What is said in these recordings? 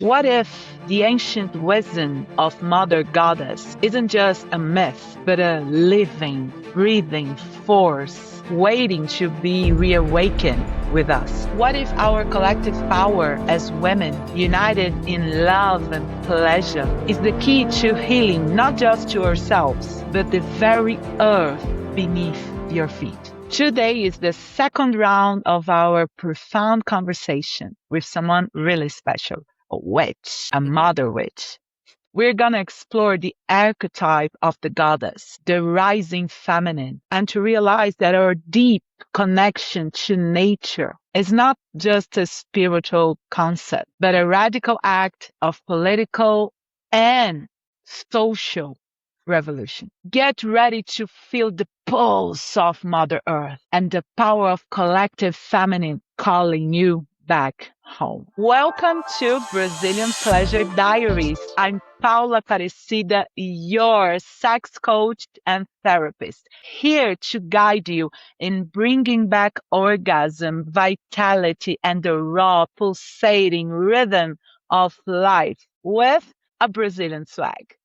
What if the ancient wisdom of Mother Goddess isn't just a myth, but a living, breathing force waiting to be reawakened with us? What if our collective power as women, united in love and pleasure, is the key to healing not just to ourselves, but the very earth beneath your feet? Today is the second round of our profound conversation with someone really special. A witch, a mother witch. We're going to explore the archetype of the goddess, the rising feminine, and to realize that our deep connection to nature is not just a spiritual concept, but a radical act of political and social revolution. Get ready to feel the pulse of Mother Earth and the power of collective feminine calling you back home. Welcome to Brazilian Pleasure Diaries. I'm Paula Aparecida, your sex coach and therapist, here to guide you in bringing back orgasm, vitality, and the raw, pulsating rhythm of life with a Brazilian swag.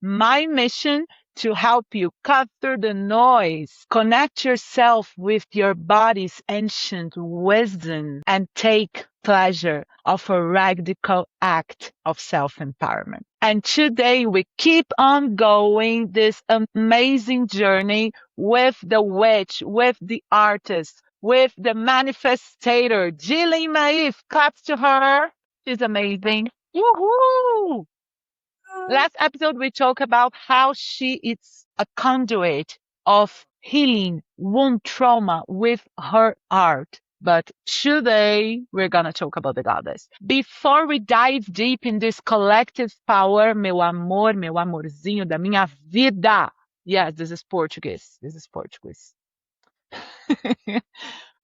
My mission to help you cut through the noise, connect yourself with your body's ancient wisdom, and take pleasure of a radical act of self-empowerment. And today we keep on going this amazing journey with the witch, with the artist, with the manifestator, Jillian Maeve. Claps to her. She's amazing. Woohoo! Last episode, we talked about how she is a conduit of healing wound trauma with her art. But today, we're going to talk about the goddess. Before we dive deep in this collective power, meu amor, meu amorzinho da minha vida. Yes, this is Portuguese. This is Portuguese.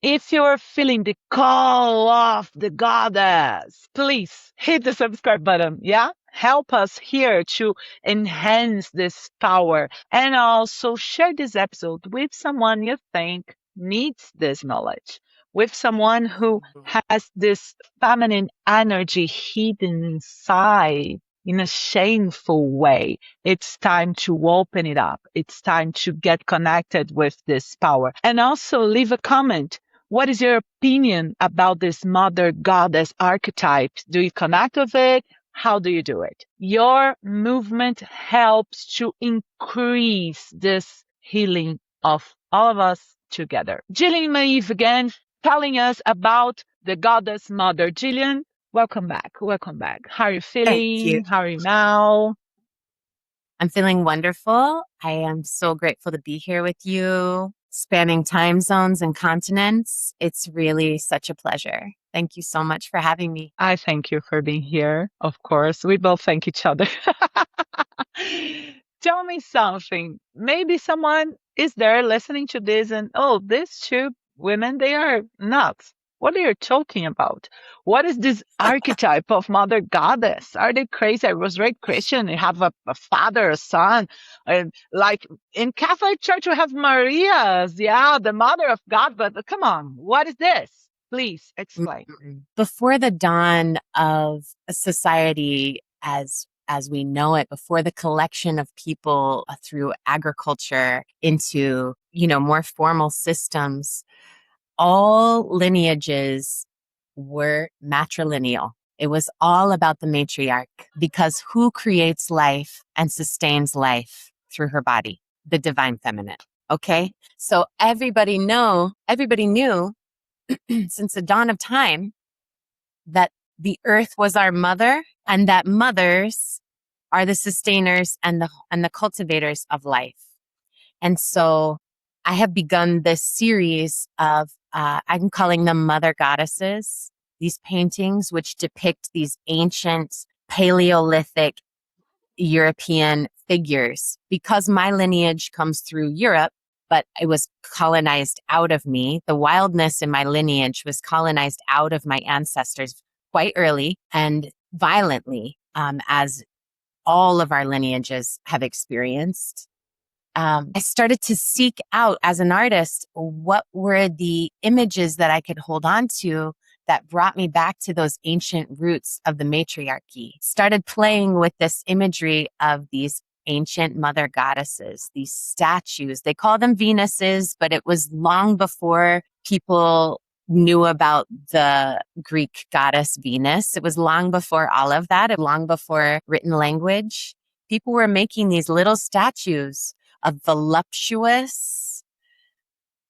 If you're feeling the call of the goddess, please hit the subscribe button. Yeah. Help us here to enhance this power and also share this episode with someone you think needs this knowledge, with someone who has this feminine energy hidden inside in a shameful way. It's time to open it up. It's time to get connected with this power. And also leave a comment. What is your opinion about this mother goddess archetype? Do you connect with it? How do you do it? Your movement helps to increase this healing of all of us together. Jillian Maeve again telling us about the goddess mother. Jillian, welcome back. Welcome back. How are you Thank you. feeling? How are you now? I'm feeling wonderful. I am so grateful to be here with you, spanning time zones and continents. It's really such a pleasure. Thank you so much for having me. I thank you for being here. Of course, we both thank each other. Tell me something. Maybe someone is there listening to this and, oh, these two women, they are nuts. What are you talking about? What is this archetype of mother goddess? Are they crazy? I was raised Christian. You have a father, a son. And like in Catholic Church, we have Marias. Yeah, the mother of God. But come on, what is this? Please explain. Before the dawn of a society as we know it, before the collection of people through agriculture into, more formal systems, all lineages were matrilineal. It was all about the matriarch, because who creates life and sustains life through her body? The divine feminine. Okay. So everybody knew since the dawn of time that the earth was our mother, and that mothers are the sustainers and the cultivators of life. And so I have begun this series of, I'm calling them mother goddesses, these paintings which depict these ancient Paleolithic European figures. Because my lineage comes through Europe, but it was colonized out of me. The wildness in my lineage was colonized out of my ancestors quite early and violently, as all of our lineages have experienced. I started to seek out as an artist, what were the images that I could hold on to that brought me back to those ancient roots of the matriarchy. Started playing with this imagery of these ancient mother goddesses, these statues. They call them Venuses, but it was long before people knew about the Greek goddess Venus. It was long before all of that, long before written language. People were making these little statues of voluptuous,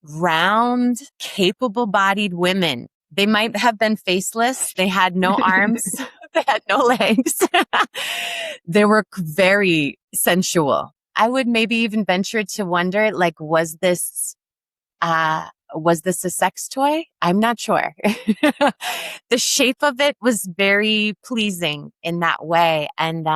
round, capable-bodied women. They might have been faceless. They had no arms. They had no legs. They were very sensual. I would maybe even venture to wonder, like, was this a sex toy? I'm not sure. The shape of it was very pleasing in that way. And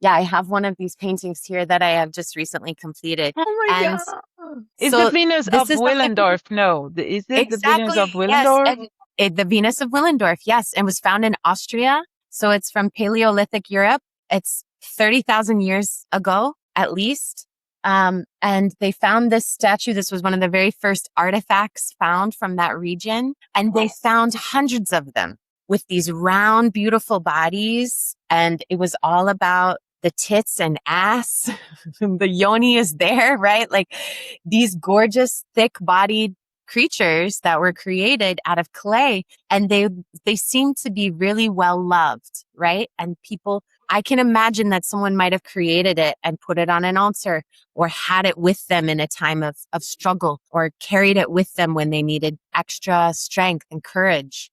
yeah, I have one of these paintings here that I have just recently completed. Oh my And God. Is the so Venus this of is the Willendorf? No. Is it the Venus of exactly, yes. Willendorf? And the Venus of Willendorf, yes, and was found in Austria. So it's from Paleolithic Europe. It's 30,000 years ago, at least. And they found this statue. This was one of the very first artifacts found from that region. And they found hundreds of them with these round, beautiful bodies. And it was all about the tits and ass. The yoni is there, right? Like these gorgeous, thick-bodied creatures that were created out of clay, and they seem to be really well loved, right? And people, I can imagine that someone might have created it and put it on an altar, or had it with them in a time of struggle, or carried it with them when they needed extra strength and courage,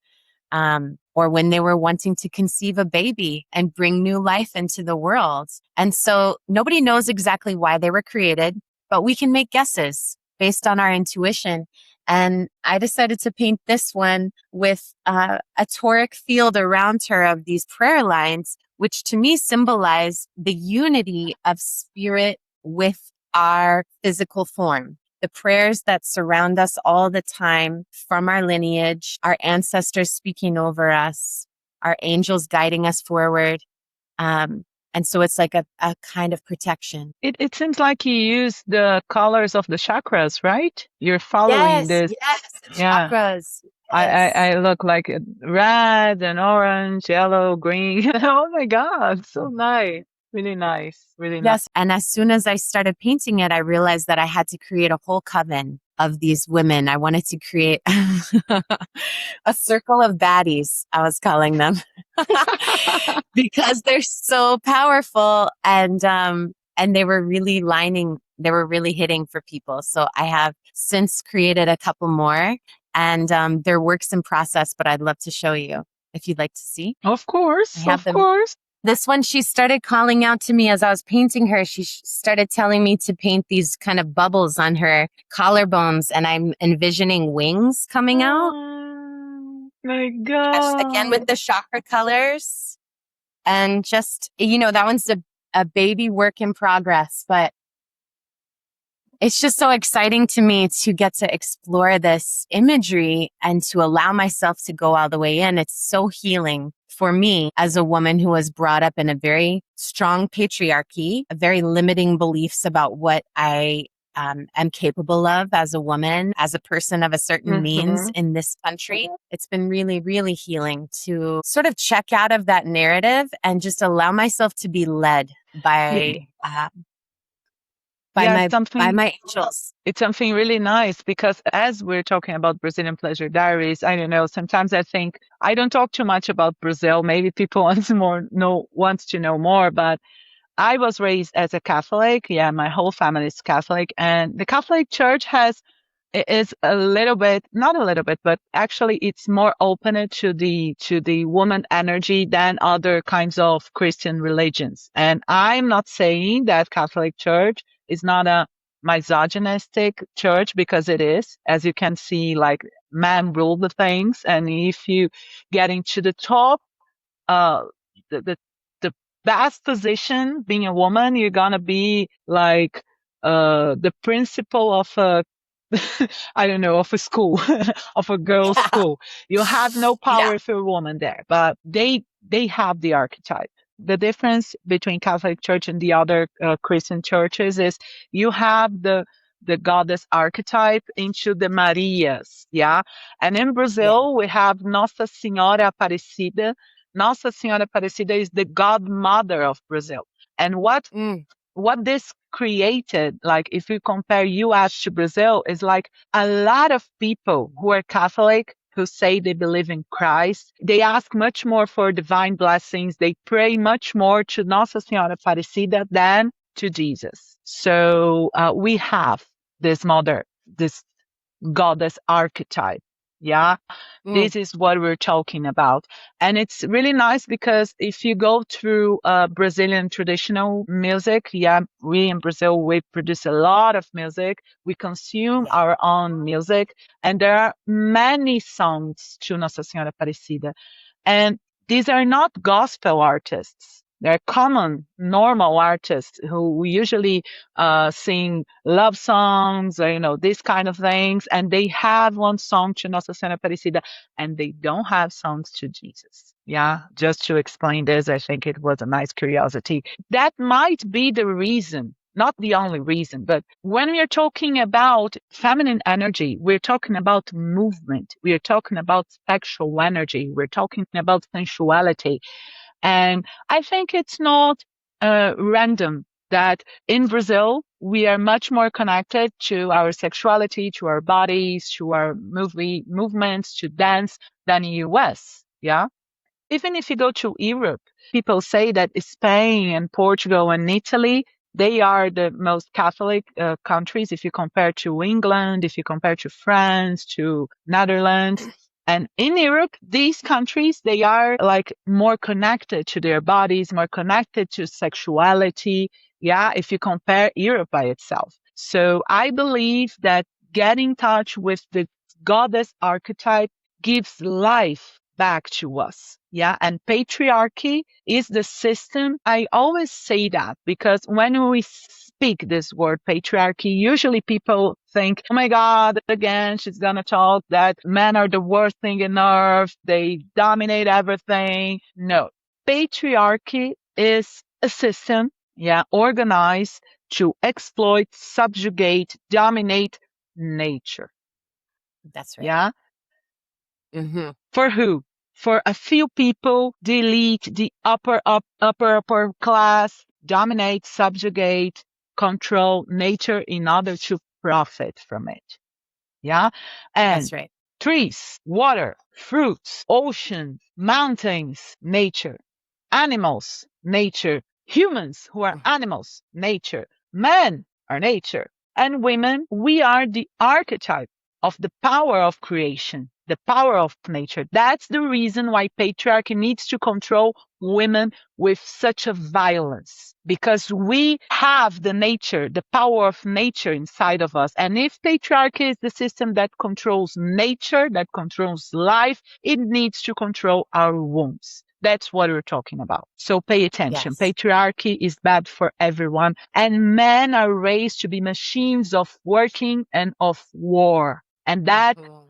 or when they were wanting to conceive a baby and bring new life into the world. And so nobody knows exactly why they were created, but we can make guesses based on our intuition. And I decided to paint this one with a toric field around her of these prayer lines, which to me symbolize the unity of spirit with our physical form. The prayers that surround us all the time from our lineage, our ancestors speaking over us, our angels guiding us forward. And so it's like a kind of protection. It seems like you use the colors of the chakras, right? You're following this. Yes, the Yeah. chakras. I, Yes. I look like red and orange, yellow, green. Oh my God. So nice. Really nice. Really nice. Yes. And as soon as I started painting it, I realized that I had to create a whole coven of these women. I wanted to create a circle of baddies, I was calling them, because they're so powerful, and they were really hitting for people. So I have since created a couple more, and they're works in process, but I'd love to show you if you'd like to see. Of I course. have Of them. course. This one, she started calling out to me as I was painting her. She started telling me to paint these kind of bubbles on her collarbones, and I'm envisioning wings coming out. Oh my Yes, again with God. the chakra colors. And just, that one's a baby work in progress, but it's just so exciting to me to get to explore this imagery and to allow myself to go all the way in. It's so healing for me as a woman who was brought up in a very strong patriarchy, very limiting beliefs about what I am capable of as a woman, as a person of a certain means in this country. It's been really, really healing to sort of check out of that narrative and just allow myself to be led by Yeah, my angels. it's something really nice because as we're talking about Brazilian pleasure diaries, I don't know, sometimes I think I don't talk too much about Brazil. Maybe people wants to know more, but I was raised as a Catholic. Yeah, my whole family is Catholic, and the Catholic Church is a little bit, not a little bit, but actually it's more open to the woman energy than other kinds of Christian religions. And I'm not saying that Catholic Church is not a misogynistic church, because it is, as you can see, like men rule the things, and if you get into the top, uh, the the best position being a woman, you're gonna be like the principal of a I don't know, of a school, of a girls' school. You have no Yeah. power if you're a woman there, but they have the archetype. The difference between Catholic Church and the other Christian churches is you have the goddess archetype into the Marias. Yeah. And in Yeah. Brazil, we have Nossa Senhora Aparecida. Nossa Senhora Aparecida is the godmother of Brazil. And Mm. what this created, like if you compare US to Brazil, is like a lot of people who are Catholic who say they believe in Christ. They ask much more for divine blessings. They pray much more to Nossa Senhora Aparecida than to Jesus. So we have this mother, this goddess archetype. Yeah, Mm. this is what we're talking about. And it's really nice because if you go through Brazilian traditional music, yeah, we in Brazil, we produce a lot of music. We consume Yeah. our own music. And there are many songs to Nossa Senhora Aparecida. And these are not gospel artists. They're common, normal artists who usually sing love songs, or, these kind of things. And they have one song to Nossa Senhora Aparecida, and they don't have songs to Jesus. Yeah, just to explain this, I think it was a nice curiosity. That might be the reason, not the only reason, but when we are talking about feminine energy, we're talking about movement, we're talking about sexual energy, we're talking about sensuality. And I think it's not random that in Brazil, we are much more connected to our sexuality, to our bodies, to our movements, to dance than in US. Yeah. Even if you go to Europe, people say that Spain and Portugal and Italy, they are the most Catholic countries if you compare to England, if you compare to France, to Netherlands. And in Europe, these countries, they are like more connected to their bodies, more connected to sexuality. Yeah, if you compare Europe by itself. So I believe that getting in touch with the goddess archetype gives life back to us. Yeah. And patriarchy is the system. I always say that because when we speak this word patriarchy, usually people think, oh my God, again, she's going to talk that men are the worst thing in earth. They dominate everything. No, patriarchy is a system, yeah, organized to exploit, subjugate, dominate nature. That's right. Yeah. Mm-hmm. For who? For a few people, delete the upper class, dominate, subjugate, control nature in order to profit from it. Yeah. That's And right. trees, water, fruits, ocean, mountains, nature, animals, nature, humans who are Mhm. animals, nature, men are nature, and women, we are the archetype of the power of creation, the power of nature. That's the reason why patriarchy needs to control women with such a violence, because we have the nature, the power of nature inside of us. And if patriarchy is the system that controls nature, that controls life, it needs to control our wombs. That's what we're talking about. So pay attention. Yes. Patriarchy is bad for everyone. And men are raised to be machines of working and of war. And Mm-hmm.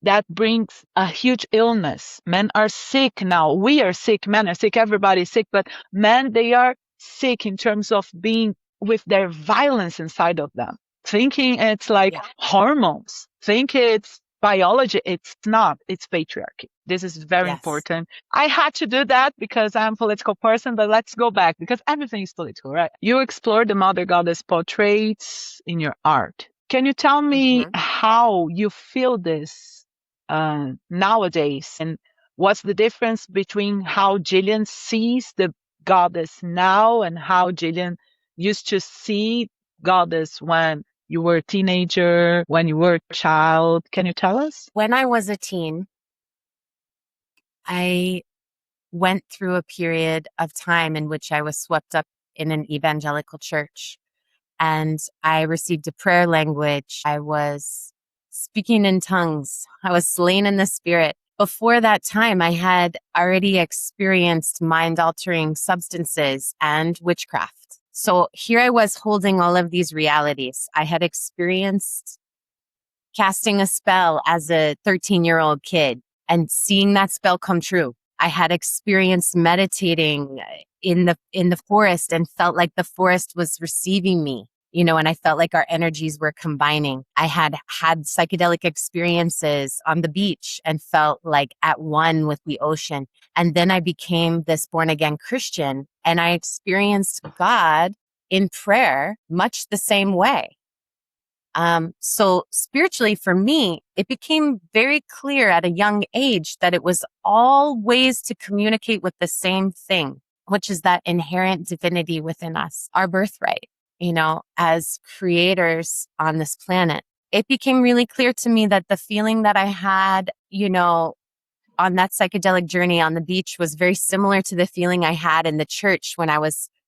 that brings a huge illness. Men are sick now. We are sick. Men are sick. Everybody's sick. But men, they are sick in terms of being with their violence inside of them, thinking it's like Yeah. hormones, think it's biology. It's not. It's patriarchy. This is very Yes. important. I had to do that because I'm a political person, but let's go back because everything is political, right? You explore the mother goddess portraits in your art. Can you tell me Mm-hmm. how you feel this nowadays? And what's the difference between how Jillian sees the goddess now and how Jillian used to see goddess when you were a teenager, when you were a child? Can you tell us? When I was a teen, I went through a period of time in which I was swept up in an evangelical church. And I received a prayer language. I was speaking in tongues. I was slain in the spirit. Before that time, I had already experienced mind altering substances and witchcraft. So here I was holding all of these realities. I had experienced casting a spell as a 13-year-old kid and seeing that spell come true. I had experienced meditating in the forest and felt like the forest was receiving me. and I felt like our energies were combining. I had had psychedelic experiences on the beach and felt like at one with the ocean. And then I became this born again Christian, and I experienced God in prayer much the same way. So spiritually for me, it became very clear at a young age that it was all ways to communicate with the same thing, which is that inherent divinity within us, our birthright, as creators on this planet. It became really clear to me that the feeling that I had, on that psychedelic journey on the beach was very similar to the feeling I had in the church when I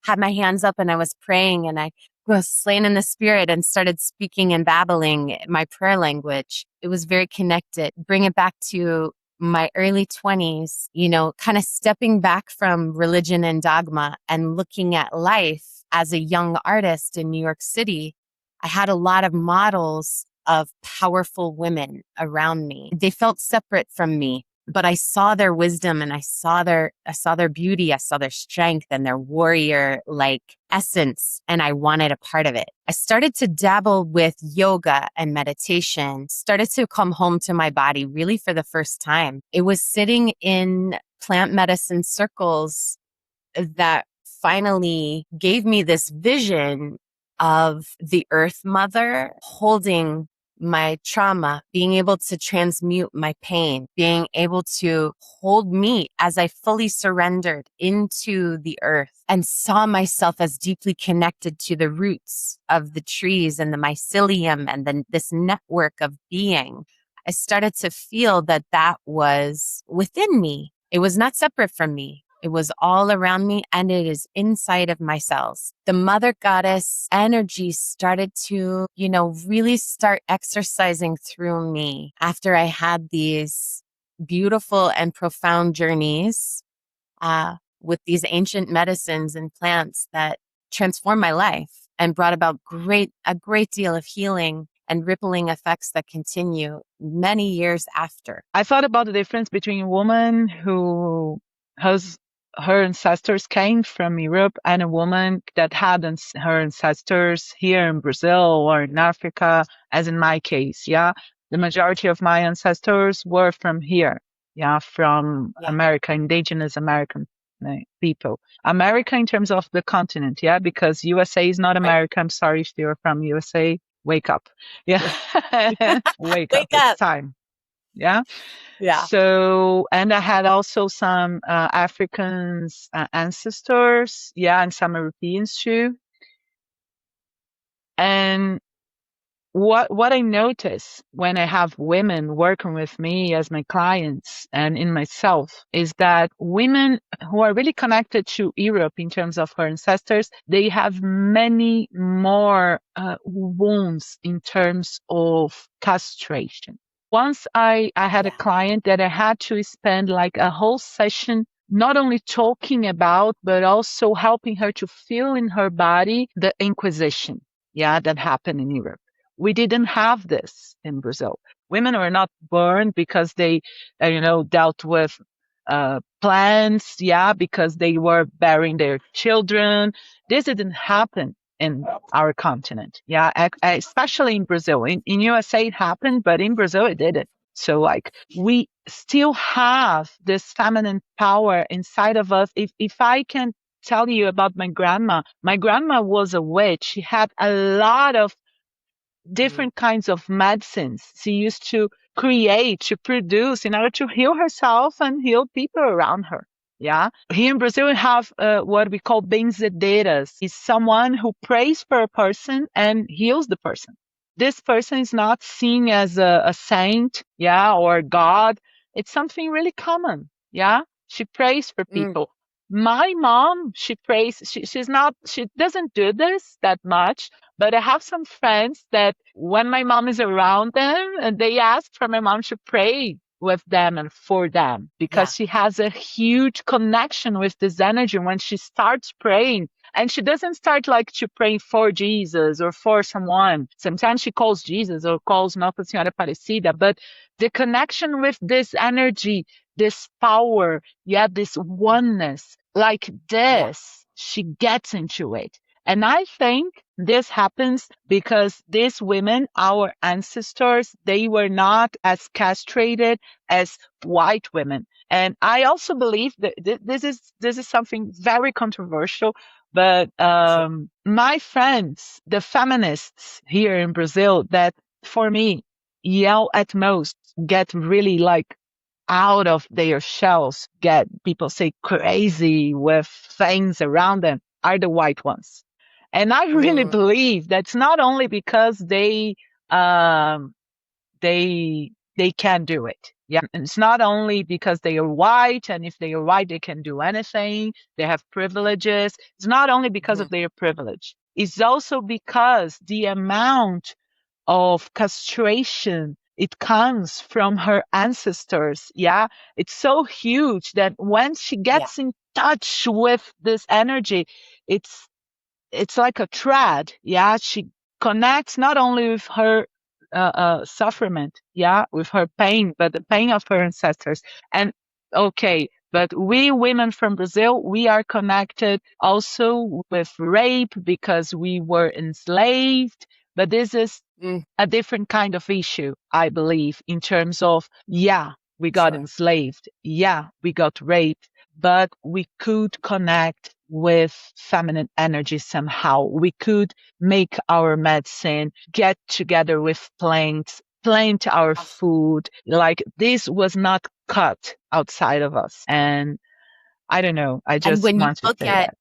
had my hands up and I was praying and I was slain in the spirit and started speaking and babbling my prayer language. It was very connected. Bring it back to my early 20s, kind of stepping back from religion and dogma and looking at life as a young artist in New York City. I had a lot of models of powerful women around me. They felt separate from me, but I saw their wisdom and I saw their beauty. I saw their strength and their warrior like essence. And I wanted a part of it. I started to dabble with yoga and meditation, started to come home to my body really for the first time. It was sitting in plant medicine circles that finally gave me this vision of the Earth Mother holding my trauma, being able to transmute my pain, being able to hold me as I fully surrendered into the earth and saw myself as deeply connected to the roots of the trees and the mycelium and then this network of being. I started to feel that that was within me. It was not separate from me. It was all around me and it is inside of my cells. The mother goddess energy started to, really start exercising through me after I had these beautiful and profound journeys with these ancient medicines and plants that transformed my life and brought about a great deal of healing and rippling effects that continue many years after. I thought about the difference between a woman who has her ancestors came from Europe and a woman that had her ancestors here in Brazil or in Africa, as in my case. Yeah. The majority of my ancestors were from here. Yeah. From America, indigenous American people. America in terms of the continent. Yeah. Because USA is not America. I'm sorry if you're from USA. Wake up. Yeah. Wake up. It's time. Yeah. Yeah. So, and I had also some Africans ancestors. Yeah. And some Europeans too. And what I notice when I have women working with me as my clients and in myself is that women who are really connected to Europe in terms of her ancestors, they have many more wounds in terms of castration. Once I had a client that I had to spend like a whole session not only talking about, but also helping her to feel in her body the Inquisition, that happened in Europe. We didn't have this in Brazil. Women were not burned because they, dealt with plants, because they were burying their children. This didn't happen in our continent, especially in Brazil. In USA it happened, but in Brazil it didn't. So we still have this feminine power inside of us. If I can tell you about my grandma was a witch. She had a lot of different kinds of medicines she used to create, to produce in order to heal herself and heal people around her. Yeah. Here in Brazil, we have what we call benzedeiras. It's someone who prays for a person and heals the person. This person is not seen as a saint, or God. It's something really common. Yeah. She prays for people. My mom, she prays. She doesn't do this that much, but I have some friends that when my mom is around them and they ask for my mom to pray with them and for them because she has a huge connection with this energy when she starts praying. And she doesn't start to pray for Jesus or for someone. Sometimes she calls Jesus or calls Nossa Senhora Aparecida, but the connection with this energy, this power, this oneness, like this, she gets into it. And I think This happens because these women, our ancestors, they were not as castrated as white women. And I also believe that this is something very controversial, but Sure. my friends, the feminists here in Brazil, that for me yell at most, get really like out of their shells, get people say crazy with things around them, are the white ones. And I really Mm, believe that's not only because um they can do it. Yeah. And it's not only because they are white, and if they are white, they can do anything. They have privileges. It's not only because of mhm. their privilege. It's also because the amount of castration it comes from her ancestors. Yeah. It's so huge that when she Yeah, gets in touch with this energy, it's it's like a thread. Yeah. She connects not only with her sufferment, yeah, with her pain, but the pain of her ancestors. And okay, but we women from Brazil, we are connected also with rape because we were enslaved. But this is mm, a different kind of issue, I believe, in terms of, yeah, we got sure. enslaved. Yeah, we got raped, but we could connect with feminine energy somehow. We could make our medicine, get together with plants, plant our food. Like this was not cut outside of us. And I don't know. I And just want to say that.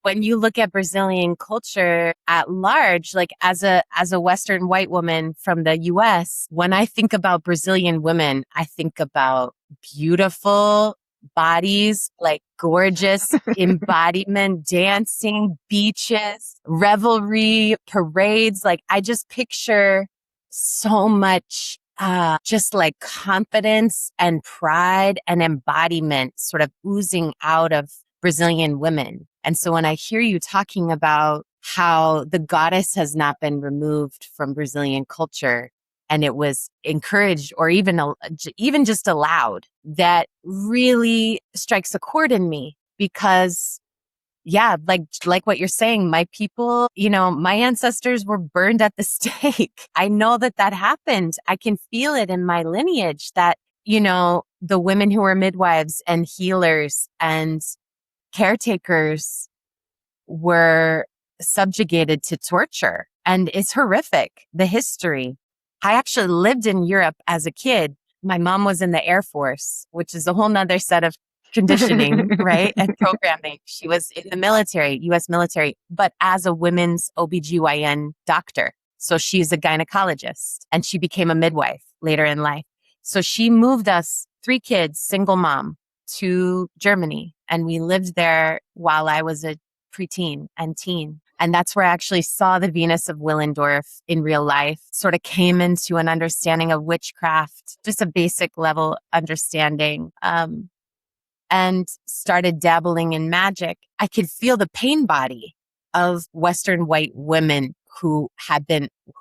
when you look at Brazilian culture at large, like as a Western white woman from the US, when I think about Brazilian women, I think about beautiful bodies, like gorgeous embodiment, dancing, beaches, revelry, parades. Like I just picture so much just like confidence and pride and embodiment sort of oozing out of Brazilian women. And so when I hear you talking about how the goddess has not been removed from Brazilian culture and it was encouraged or even just allowed, that really strikes a chord in me because yeah, like what you're saying, my people, you know, my ancestors were burned at the stake. I know that that happened. I can feel it in my lineage that, you know, the women who were midwives and healers and caretakers were subjugated to torture. And it's horrific, the history. I actually lived in Europe as a kid. My mom was in the Air Force, which is a whole nother set of conditioning, right? And programming. She was in the military, US military, but as a women's OBGYN doctor. So she's a gynecologist and she became a midwife later in life. So she moved us, three kids, single mom, to Germany. And we lived there while I was a preteen and teen. And that's where I actually saw the Venus of Willendorf in real life, sort of came into an understanding of witchcraft, just a basic level understanding, and started dabbling in magic. I could feel the pain body of Western white women who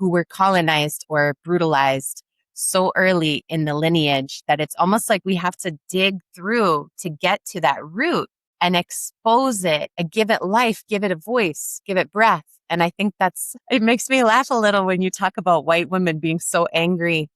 were colonized or brutalized so early in the lineage that it's almost like we have to dig through to get to that root and expose it and give it life, give it a voice, give it breath. And I think it makes me laugh a little when you talk about white women being so angry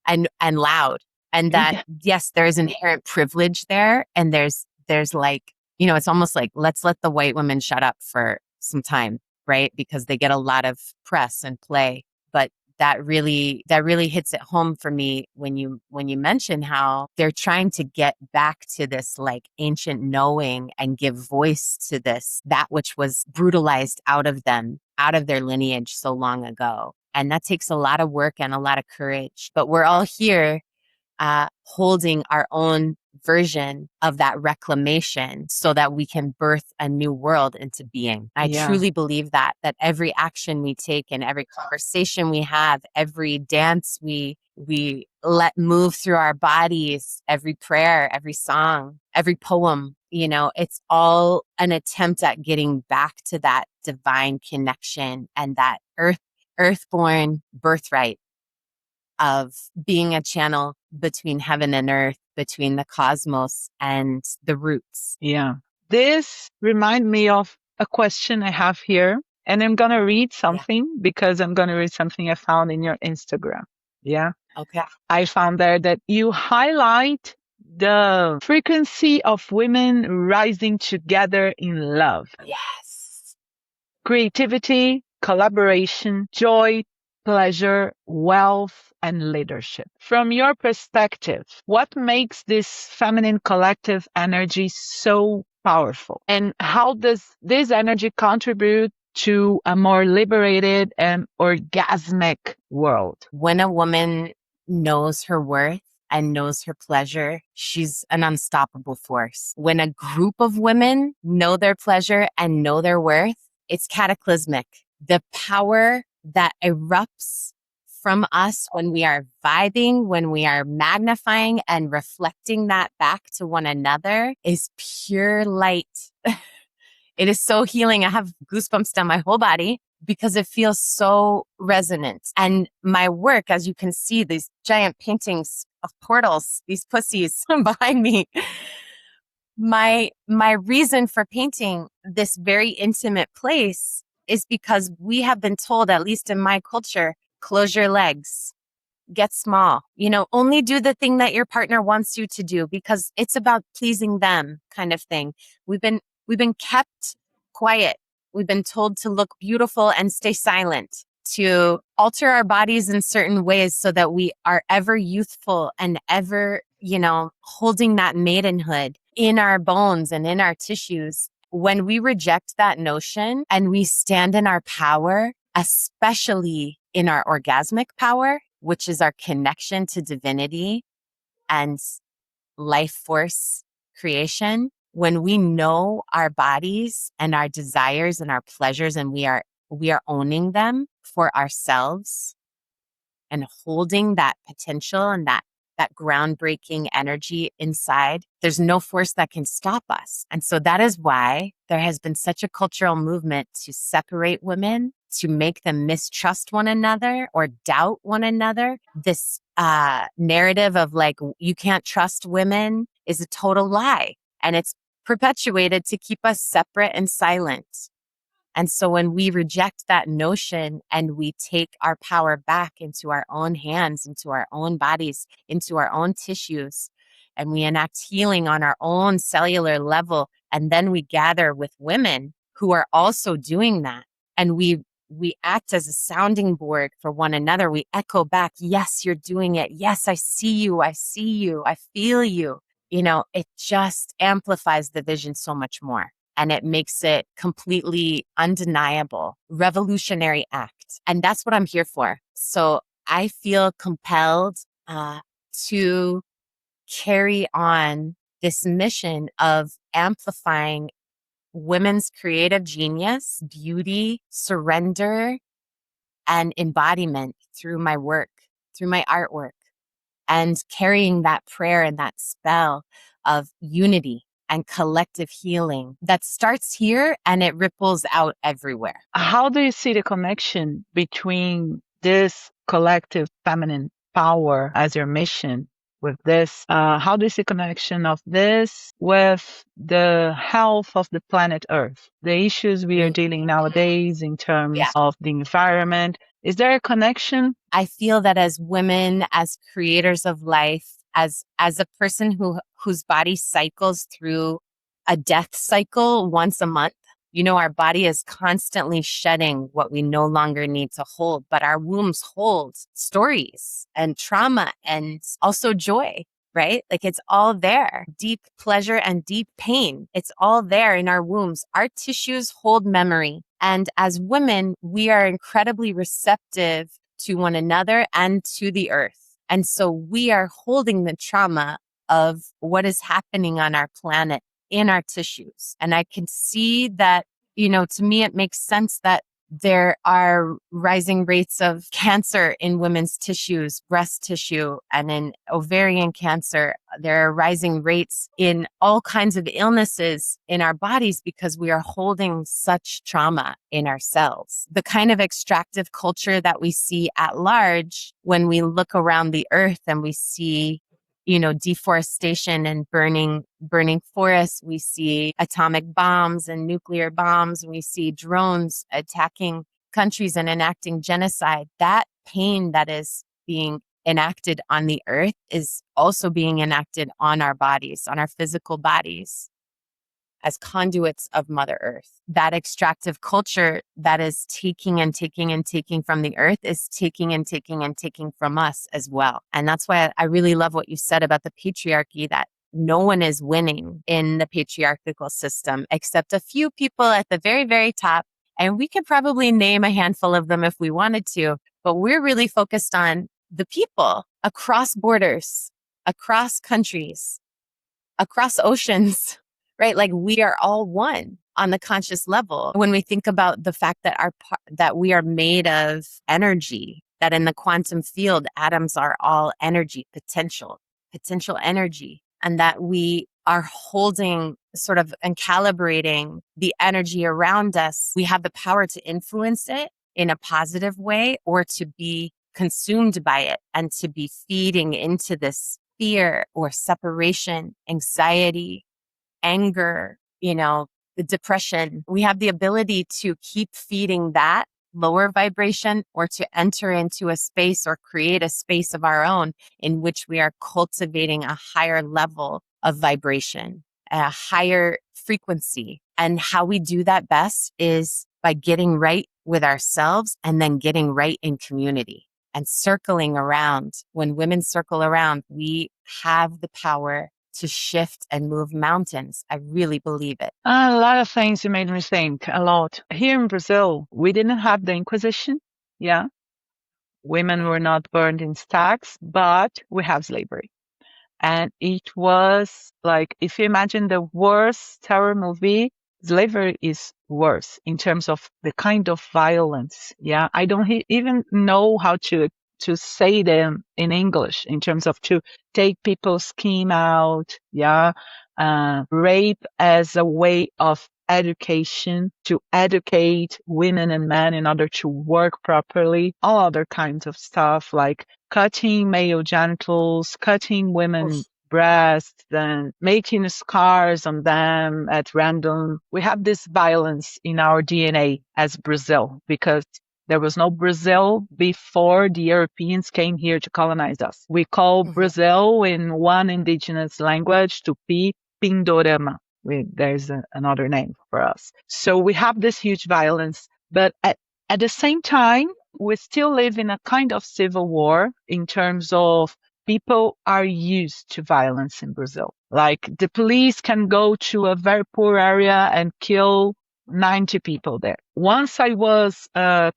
and loud. And that, Yeah. yes, there is inherent privilege there. And there's like, you know, it's almost like, let's let the white women shut up for some time, right? Because they get a lot of press and play. But that really hits it home for me when you mention how they're trying to get back to this like ancient knowing and give voice to that which was brutalized out of them, out of their lineage so long ago. And that takes a lot of work and a lot of courage. But we're all here holding our own version of that reclamation so that we can birth a new world into being. I Yeah. truly believe that every action we take and every conversation we have, every dance we let move through our bodies, every prayer, every song, every poem, you know, it's all an attempt at getting back to that divine connection and that earthborn birthright of being a channel between heaven and earth, between the cosmos and the roots. Yeah. This remind me of a question I have here. And I'm going to read something because I'm going to read something I found in your Instagram. Yeah. Okay. I found there that you highlight the frequency of women rising together in love, Yes. creativity, collaboration, joy, pleasure, wealth, and leadership. From your perspective, what makes this feminine collective energy so powerful? And how does this energy contribute to a more liberated and orgasmic world? When a woman knows her worth and knows her pleasure, she's an unstoppable force. When a group of women know their pleasure and know their worth, it's cataclysmic. The power that erupts from us when we are vibing, when we are magnifying and reflecting that back to one another is pure light. It is so healing. I have goosebumps down my whole body because it feels so resonant. And my work, as you can see, these giant paintings of portals, these pussies behind me. My reason for painting this very intimate place is because we have been told, at least in my culture, close your legs, get small, only do the thing that your partner wants you to do because it's about pleasing them, kind of thing. We've been kept quiet. We've been told to look beautiful and stay silent, to alter our bodies in certain ways so that we are ever youthful and ever, holding that maidenhood in our bones and in our tissues. When we reject that notion and we stand in our power, especially in our orgasmic power, which is our connection to divinity and life force creation, when we know our bodies and our desires and our pleasures and we are owning them for ourselves and holding that potential and that groundbreaking energy inside, there's no force that can stop us. And so that is why there has been such a cultural movement to separate women, to make them mistrust one another or doubt one another. This narrative of like, you can't trust women is a total lie. And it's perpetuated to keep us separate and silent. And so when we reject that notion and we take our power back into our own hands, into our own bodies, into our own tissues, and we enact healing on our own cellular level, and then we gather with women who are also doing that, and we act as a sounding board for one another. We echo back, yes, you're doing it. Yes, I see you. I see you. I feel you. It just amplifies the vision so much more. And it makes it completely undeniable, revolutionary act. And that's what I'm here for. So I feel compelled to carry on this mission of amplifying women's creative genius, beauty, surrender, and embodiment through my work, through my artwork, and carrying that prayer and that spell of unity and collective healing that starts here and it ripples out everywhere. How do you see the connection between this collective feminine power as your mission with this? How do you see connection of this with the health of the planet Earth? The issues we are dealing nowadays in terms of the environment. Is there a connection? I feel that as women, as creators of life, as a person whose body cycles through a death cycle once a month, our body is constantly shedding what we no longer need to hold, but our wombs hold stories and trauma and also joy, right? Like it's all there. Deep pleasure and deep pain. It's all there in our wombs. Our tissues hold memory. And as women, we are incredibly receptive to one another and to the earth. And so we are holding the trauma of what is happening on our planet in our tissues. And I can see that, to me, it makes sense that there are rising rates of cancer in women's tissues, breast tissue, and in ovarian cancer. There are rising rates in all kinds of illnesses in our bodies because we are holding such trauma in ourselves. The kind of extractive culture that we see at large when we look around the earth and we see, deforestation and burning forests. We see atomic bombs and nuclear bombs. We see drones attacking countries and enacting genocide. That pain that is being enacted on the earth is also being enacted on our bodies, on our physical bodies, as conduits of Mother Earth. That extractive culture that is taking and taking and taking from the earth is taking and taking and taking from us as well. And that's why I really love what you said about the patriarchy, that no one is winning in the patriarchal system except a few people at the very, very top. And we could probably name a handful of them if we wanted to, but we're really focused on the people across borders, across countries, across oceans, right? Like we are all one on the conscious level. When we think about the fact that that we are made of energy, that in the quantum field, atoms are all energy, potential energy, and that we are holding sort of and calibrating the energy around us. We have the power to influence it in a positive way or to be consumed by it and to be feeding into this fear or separation, anxiety, anger, the depression. We have the ability to keep feeding that lower vibration or to enter into a space or create a space of our own in which we are cultivating a higher level of vibration, a higher frequency. And how we do that best is by getting right with ourselves and then getting right in community and circling around. When women circle around, we have the power to shift and move mountains. I really believe it. A lot of things you made me think a lot. Here in Brazil, we didn't have the Inquisition. Yeah. Women were not burned in stacks, but we have slavery. And it was like, if you imagine the worst terror movie, slavery is worse in terms of the kind of violence. Yeah. I don't even know how to say them in English in terms of to take people's skin out. Yeah. Rape as a way of education, to educate women and men in order to work properly, all other kinds of stuff like cutting male genitals, cutting women's breasts, and making scars on them at random. We have this violence in our DNA as Brazil because there was no Brazil before the Europeans came here to colonize us. We call Brazil in one indigenous language, Tupi, Pindorama. There's another name for us. So we have this huge violence, but at the same time, we still live in a kind of civil war in terms of people are used to violence in Brazil. Like the police can go to a very poor area and kill 90 people there. Once I was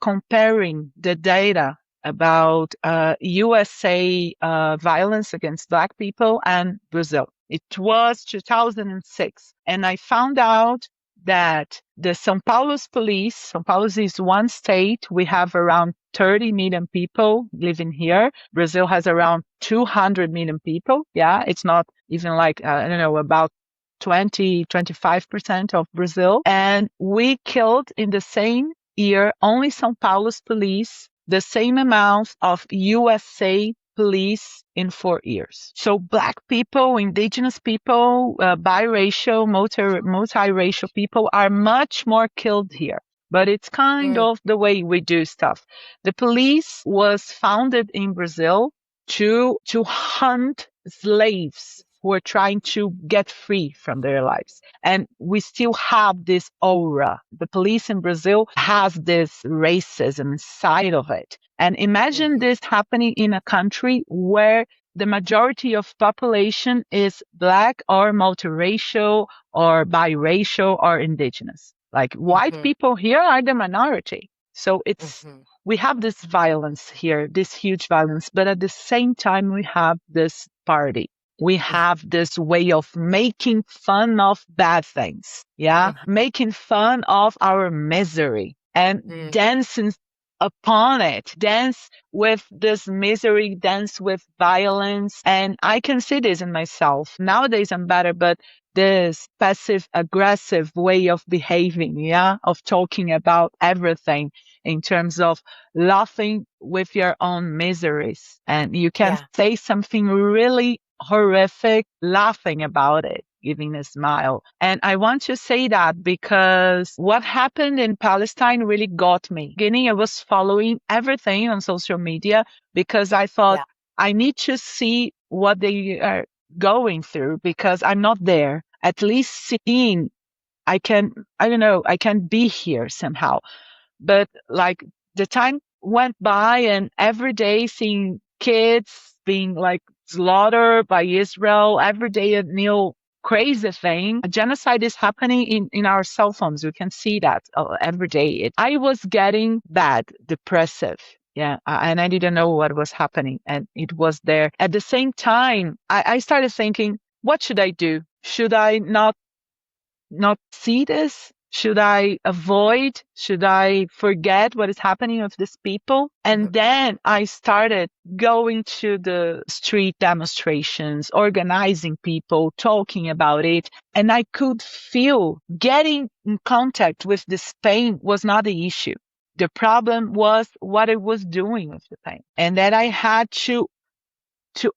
comparing the data about USA violence against Black people and Brazil. It was 2006. And I found out that the São Paulo's police, São Paulo is one state. We have around 30 million people living here. Brazil has around 200 million people. Yeah, it's not even like, about 25% of Brazil. And we killed in the same year, only São Paulo's police, the same amount of USA police in 4 years. So Black people, indigenous people, biracial, multiracial people are much more killed here. But it's kind of the way we do stuff. The police was founded in Brazil to hunt slaves who are trying to get free from their lives. And we still have this aura. The police in Brazil has this racism side of it. And imagine this happening in a country where the majority of population is Black or multiracial or biracial or indigenous. Like white people here are the minority. So we have this violence here, this huge violence, but at the same time, we have this party. We have this way of making fun of bad things. Yeah. Making fun of our misery and dancing upon it, dance with this misery, dance with violence. And I can see this in myself. Nowadays I'm better, but this passive aggressive way of behaving, yeah, of talking about everything in terms of laughing with your own miseries. And you can say something really horrific, laughing about it, giving a smile. And I want to say that because what happened in Palestine really got me. Beginning, I was following everything on social media because I thought Yeah. I need to see what they are going through because I'm not there. At least seeing, I don't know, I can be here somehow. But like the time went by and every day seeing kids being like slaughtered by Israel, every day a new crazy thing. A genocide is happening in our cell phones. We can see that every day. I was getting bad, depressive. Yeah, and I didn't know what was happening. And it was there. At the same time, I started thinking, what should I do? Should I not see this? Should I avoid? Should I forget what is happening with these people? And Mhm. then I started going to the street demonstrations, organizing people, talking about it. And I could feel getting in contact with this pain was not the issue. The problem was what I was doing with the pain. And that I had to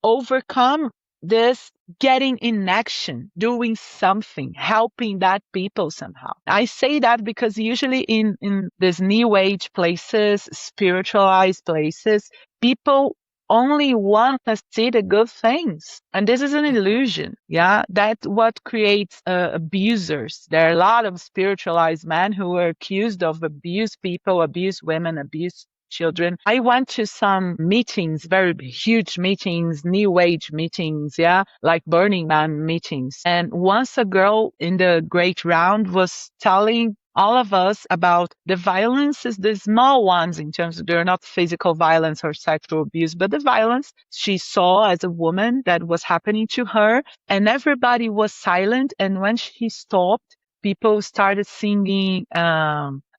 overcome this, getting in action, doing something, helping that people somehow. I say that because usually in these new age places, spiritualized places, people only want to see the good things. And this is an Mhm. illusion. Yeah. That's what creates abusers. There are a lot of spiritualized men who are accused of abuse people, abuse women, abuse children. I went to some meetings, very huge meetings, new age meetings, yeah, like Burning Man meetings. And once a girl in the great round was telling all of us about the violences, the small ones in terms of they're not physical violence or sexual abuse, but the violence she saw as a woman that was happening to her. And everybody was silent. And when she stopped, people started singing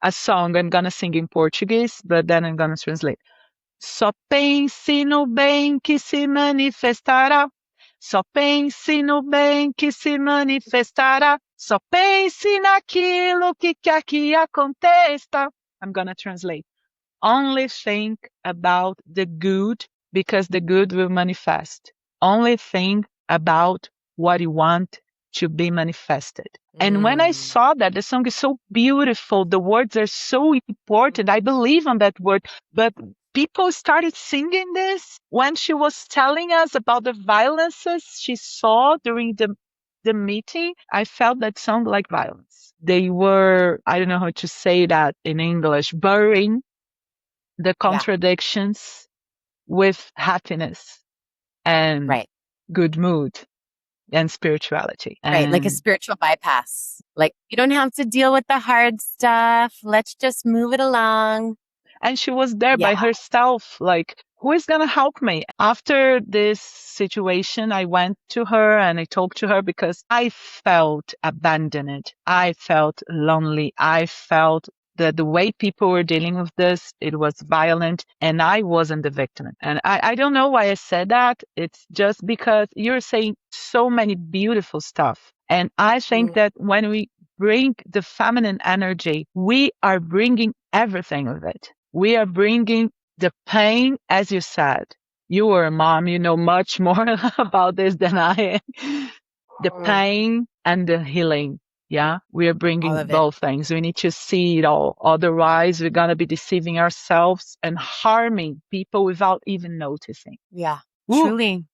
a song. I'm gonna sing in Portuguese, but then I'm gonna translate. Só pense no bem que se manifestará. Só pense no bem que se manifestará. Só pense naquilo que quer que aconteça. I'm gonna translate. Only think about the good because the good will manifest. Only think about what you want to be manifested. And when I Mm. saw that, the song is so beautiful. The words are so important. I believe on that word. But people started singing this when she was telling us about the violences she saw during the meeting. I felt that song like violence. They were, I don't know how to say that in English, burying the Yeah. contradictions with happiness and Right. good mood and spirituality. Right. Like a And spiritual bypass. Like you don't have to deal with the hard stuff. Let's just move it along. she was there by Yeah. herself, like, who is going to help me? After this situation, I went to her and I talked to her because I felt abandoned. I felt lonely. I felt that the way people were dealing with this, it was violent and I wasn't the victim. And I don't know why I said that. It's just because you're saying so many beautiful stuff. And I think Mm. that when we bring the feminine energy, we are bringing everything of it. We are bringing the pain, as you said. You were a mom, you know much more about this than I am. The Mm. pain and the healing. Yeah, we are All bringing of it. both things. We need to see it all. Otherwise, we're going to be deceiving ourselves and harming people without even noticing. Yeah. Ooh, Truly.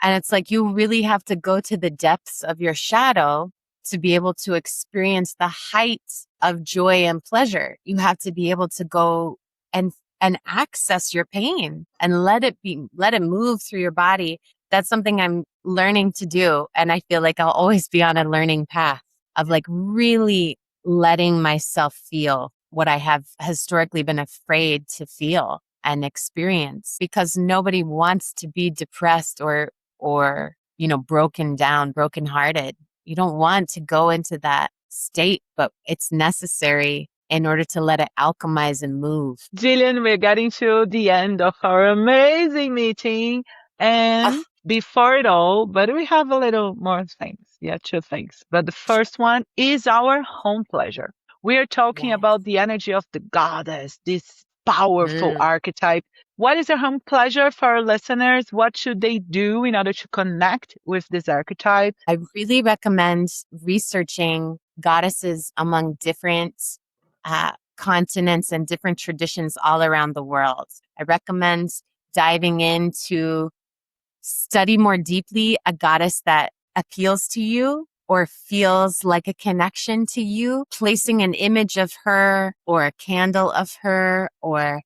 And it's like you really have to go to the depths of your shadow to be able to experience the heights of joy and pleasure. You have to be able to go and access your pain and let it move through your body. That's something I'm learning to do. And I feel like I'll always be on a learning path of like really letting myself feel what I have historically been afraid to feel and experience because nobody wants to be depressed or broken down, brokenhearted. You don't want to go into that state, but it's necessary in order to let it alchemize and move. Jillian, we're getting to the end of our amazing meeting. And Ah, before it all, but we have a little more things. Yeah, two things. But the sure. first one is our home pleasure. We are talking Yes. about the energy of the goddess, this powerful Mm, archetype. What is your home pleasure for our listeners? What should they do in order to connect with this archetype? I really recommend researching goddesses among different continents and different traditions all around the world. I recommend diving into study more deeply a goddess that appeals to you or feels like a connection to you, placing an image of her or a candle of her or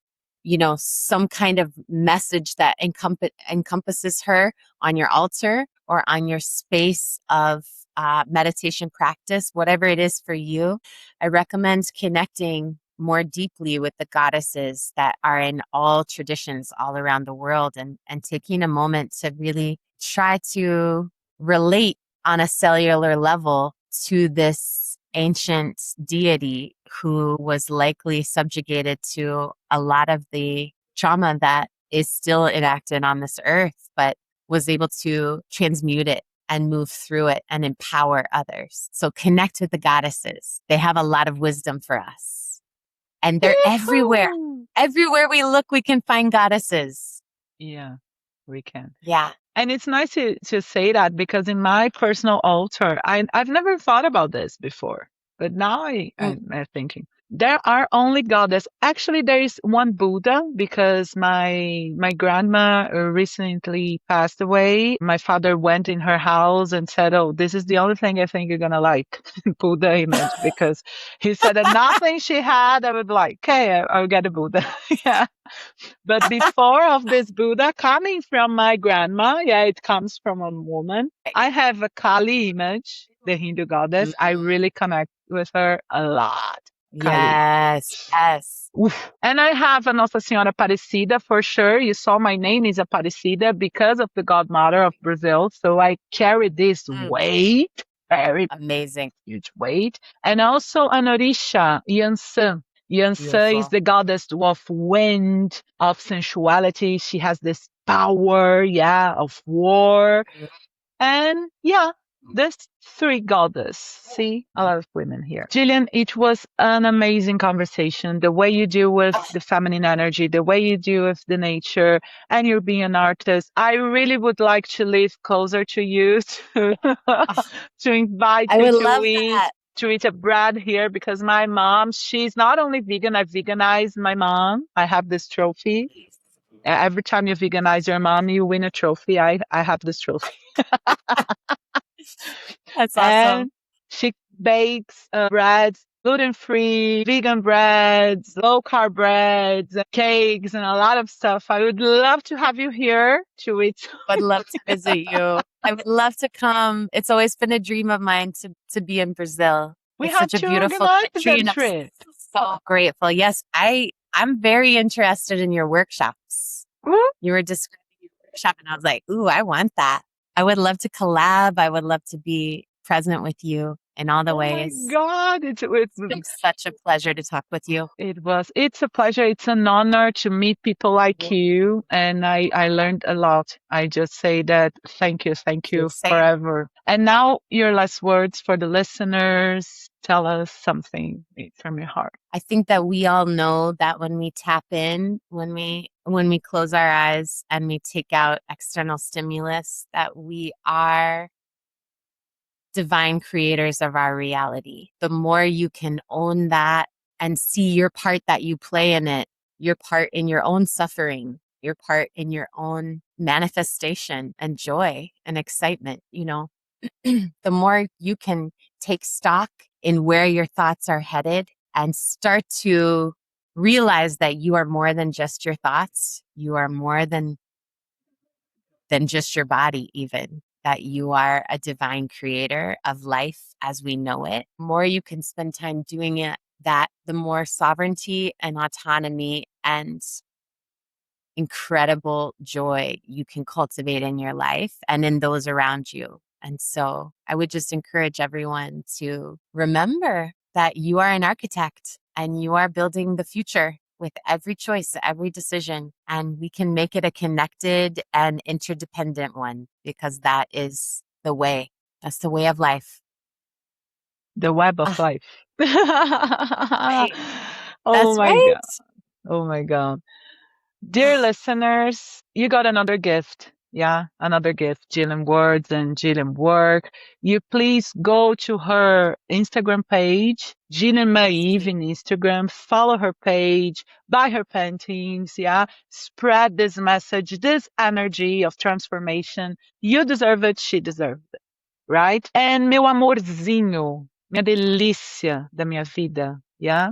some kind of message that encompasses her on your altar or on your space of meditation practice, whatever it is for you. I recommend connecting more deeply with the goddesses that are in all traditions all around the world and taking a moment to really try to relate on a cellular level to this ancient deity who was likely subjugated to a lot of the trauma that is still enacted on this earth, but was able to transmute it and move through it and empower others. So connect with the goddesses. They have a lot of wisdom for us. And they're everywhere. Yee-hoo! Everywhere we look, we can find goddesses. Yeah, we can. Yeah. And it's nice to say that because in my personal altar, I've never thought about this before, but now I'm thinking there are only goddess. Actually, there is one Buddha because my grandma recently passed away. My father went in her house and said, "Oh, this is the only thing I think you're gonna like, Buddha image," because he said that nothing she had I would like. Okay, I'll get a Buddha. Yeah. But before of this Buddha coming from my grandma, yeah, it comes from a woman. I have a Kali image, the Hindu goddess. I really connect with her a lot. Kali. Yes. Yes. Oof. And I have a Nossa Senhora Aparecida for sure. You saw my name is Aparecida because of the godmother of Brazil. So I carry this weight, very Amazing. huge weight. And also an Orisha, Yansan. Yansa is the goddess of wind, of sensuality. She has this power, yeah, of war. And yeah, there's three goddess. See, a lot of women here. Jillian, it was an amazing conversation. The way you deal with the feminine energy, the way you deal with the nature, and you're being an artist. I really would like to live closer to you to, to invite I you would to love eat. that. To eat a bread here because my mom, she's not only vegan, I veganized my mom. I have this trophy. Every time you veganize your mom, you win a trophy. I have this trophy. That's awesome. And she bakes breads, gluten-free, vegan breads, low-carb breads, cakes, and a lot of stuff. I would love to have you here to eat. Would love to visit you. I would love to come. It's always been a dream of mine to be in Brazil. We It's have such a to beautiful organize country, that and I'm trip. so grateful. Yes, I'm very interested in your workshops. Ooh, You were describing your workshop, and I was like, "Ooh, I want that. I would love to collab. I would love to be present with you in all the oh my ways." God. It's been such a pleasure to talk with you. It's a pleasure. It's an honor to meet people like you. And I learned a lot. I just say that thank you Same. forever. And now your last words for the listeners. Tell us something from your heart. I think that we all know that when we tap in, when we close our eyes and we take out external stimulus, that we are divine creators of our reality. The more you can own that and see your part that you play in it, your part in your own suffering, your part in your own manifestation and joy and excitement, the more you can take stock in where your thoughts are headed and start to realize that you are more than just your thoughts. You are more than just your body, even that you are a divine creator of life as we know it. The more you can spend time doing it, that the more sovereignty and autonomy and incredible joy you can cultivate in your life and in those around you. And so I would just encourage everyone to remember that you are an architect and you are building the future with every choice, every decision, and we can make it a connected and interdependent one because that is the way. That's the way of life. The web of Ah, life. right. Oh That's my right. God. Oh my God. Dear listeners, you got another gift. Yeah, another gift. Jillian Words and Jillian Work. You please go to her Instagram page, Jillian Maeve in Instagram. Follow her page, buy her paintings. Yeah, spread this message, this energy of transformation. You deserve it. She deserves it. Right? And meu amorzinho, minha delícia da minha vida. Yeah.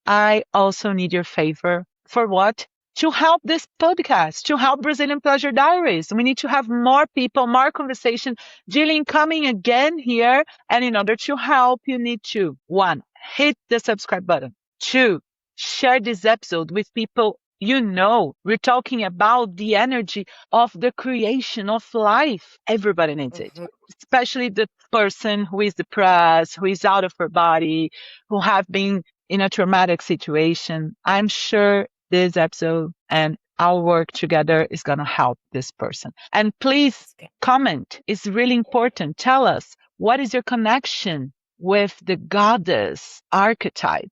I also need your favor. For what? To help this podcast, to help Brazilian Pleasure Diaries. We need to have more people, more conversation. Jillian coming again here. And in order to help, you need to, one, hit the subscribe button. Two, share this episode with people you know. We're talking about the energy of the creation of life. Everybody needs it, especially the person who is depressed, who is out of her body, who have been in a traumatic situation. I'm sure this episode and our work together is going to help this person. And please comment. It's really important. Tell us, what is your connection with the goddess archetype?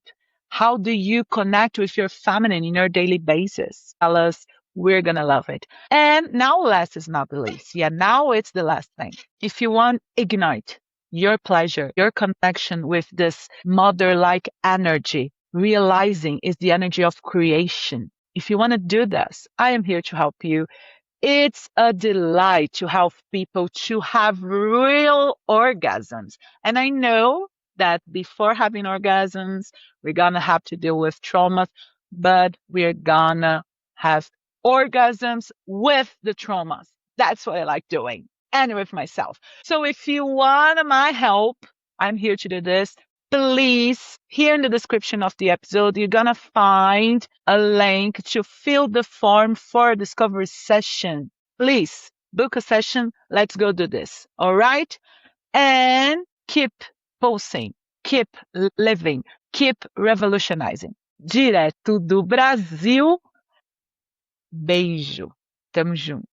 How do you connect with your feminine in your daily basis? Tell us. We're going to love it. And now, last is not the least. Yeah, now it's the last thing. If you want, ignite your pleasure, your connection with this mother like energy, realizing is the energy of creation. If you want to do this, I am here to help you. It's a delight to help people to have real orgasms. And I know that before having orgasms, we're going to have to deal with traumas, but we're going to have orgasms with the traumas. That's what I like doing, and with myself. So if you want my help, I'm here to do this. Please, here in the description of the episode, you're going to find a link to fill the form for a discovery session. Please book a session. Let's go do this. All right? And keep pulsing, keep living, keep revolutionizing. Direto do Brasil. Beijo. Tamo junto.